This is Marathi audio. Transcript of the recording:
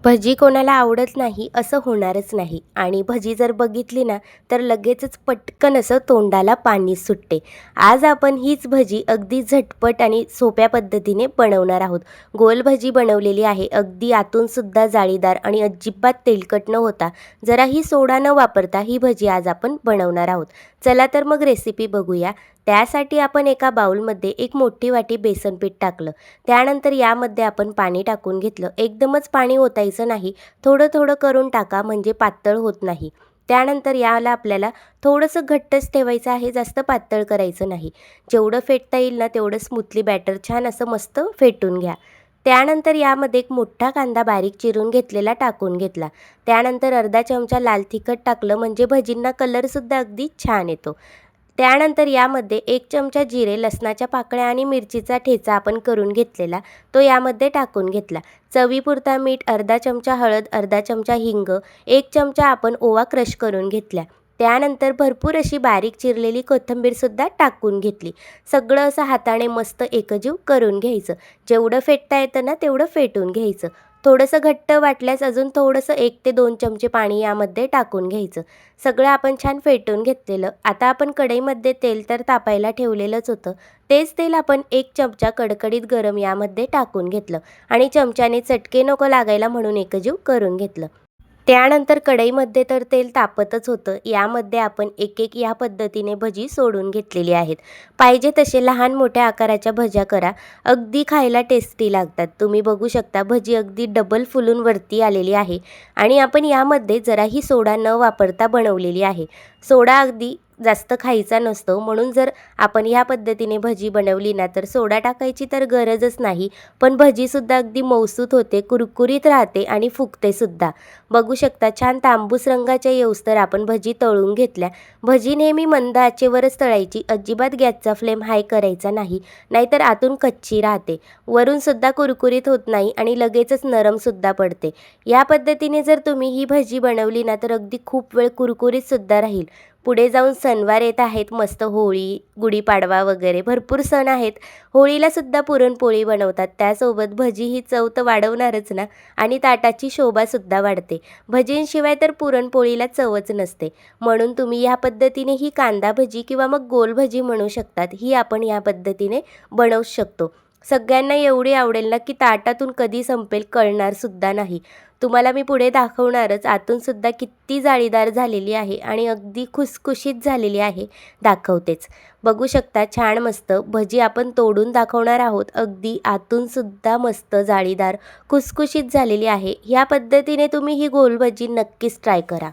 भजी कोणाला आवडत नाही असं होणारच नाही आणि भजी जर बघितली ना तर लगेचच पटकन असं तोंडाला पाणी सुटते. आज आपण हीच भजी अगदी झटपट आणि सोप्या पद्धतीने बनवणार आहोत. गोल भजी बनवलेली आहे, अगदी आतून सुद्धा जाळीदार आणि अजिबात तेलकट न होता, जराही सोडा न वापरता ही भजी आज आपण बनवणार आहोत. चला तर मग रेसिपी बघूया. त्यासाठी आपण एका बाउलमध्ये एक मोठी वाटी बेसन पीठ टाकलं. त्यानंतर यामध्ये आपण पाणी टाकून घेतलं. एकदमच पाणी ओतायचं नाही, थोडं थोडं करून टाका म्हणजे पातळ होत नाही. त्यानंतर याला आपल्याला थोडंसं घट्टच ठेवायचं आहे, जास्त पातळ करायचं नाही. जेवढं फेटता येईल ना तेवढं स्मूथली बॅटर छान असं मस्त फेटून घ्या. त्यानंतर यामध्ये एक मोठा कांदा बारीक चिरून घेतलेला टाकून घेतला. त्यानंतर अर्धा चमचा लाल तिखट टाकलं म्हणजे भजींना कलरसुद्धा अगदी छान येतो. त्यानंतर यामध्ये 1 चमचा जिरे, लसणाच्या पाकळ्या आणि मिरचीचा ठेचा आपण करून घेतलेला तो यामध्ये टाकून घेतला. चवीपुरता मीठ, अर्धा चमचा हळद, अर्धा चमचा हिंग, 1 चमचा आपण ओवा क्रश करून घेतल्या. त्यानंतर भरपूर अशी बारीक चिरलेली कोथिंबीरसुद्धा टाकून घेतली. सगळं असं हाताने मस्त एकजीव करून घ्यायचं. जेवढं फेटता येतं ना तेवढं फेटून घ्यायचं. थोडंसं घट्ट वाटल्यास अजून थोडंसं 1 ते 2 चमचे पाणी यामध्ये टाकून घ्यायचं. सगळं आपण छान फेटून घेतलेलं. आता आपण कढईमध्ये तेल तर तापायला ठेवलेलंच होतं. तेच तेल आपण 1 चमचा कडकडीत गरम यामध्ये टाकून घेतलं आणि चमच्याने चटके नको लागायला म्हणून एकजीव करून घेतलं. त्यानंतर कढईमध्ये तर तेल तापतच होतं. यामध्ये आपण एक-एक या पद्धतीने भजी सोडून घेतलेली आहेत. पाहिजे तसे लहान मोठ्या आकाराच्या भज्या करा. अगदी खायला टेस्टी लागतात. तुम्ही बघू शकता भजी अगदी डबल फुलून वरती आलेली आहे आणि आपण यामध्ये जराही सोडा न वापरता बनवलेली आहे. सोडा अगदी जास्त खायचा नसतो, म्हणून जर आपण ह्या पद्धतीने भजी बनवली ना तर सोडा टाकायची तर गरजच नाही. पण भजीसुद्धा अगदी मऊसूत होते, कुरकुरीत राहते आणि फुगतेसुद्धा. बघू शकता छान तांबूस रंगाच्या येऊस्तर आपण भजी तळून घेतल्या. भजी नेहमी मंद आचेवरच तळायची, अजिबात गॅसचा फ्लेम हाय करायचा नाही, नाहीतर आतून कच्ची राहते. वरूनसुद्धा कुरकुरीत होत नाही आणि लगेचच नरमसुद्धा पडते. या पद्धतीने जर तुम्ही ही भजी बनवली ना तर अगदी खूप वेळ कुरकुरीतसुद्धा राहील. पुढे जाऊन सणवार येत आहेत, मस्त होळी, गुढीपाडवा वगैरे भरपूर सण आहेत. होळीलासुद्धा पुरणपोळी बनवतात. त्यासोबत भजी ही चव तर वाढवणारच ना आणि ताटाची शोभासुद्धा वाढते. भजींशिवाय तर पुरणपोळीला चवच नसते. म्हणून तुम्ही ह्या पद्धतीने ही कांदा भजी किंवा मग गोल भजी म्हणू शकतात, ही आपण ह्या पद्धतीने बनवू शकतो. सगळ्यांना एवढी आवडेल ना की ताटातून कधी संपेल कळणारसुद्धा नाही. तुम्हाला मी पुढे दाखवणारच. आतूनसुद्धा किती जाळीदार झालेली आहे आणि अगदी खुसखुशीत झालेली आहे, दाखवतेच. बघू शकता छान मस्त भजी आपण तोडून दाखवणार आहोत. अगदी आतूनसुद्धा मस्त जाळीदार खुसखुशीत झालेली आहे. ह्या पद्धतीने तुम्ही ही गोल भजी नक्कीच ट्राय करा.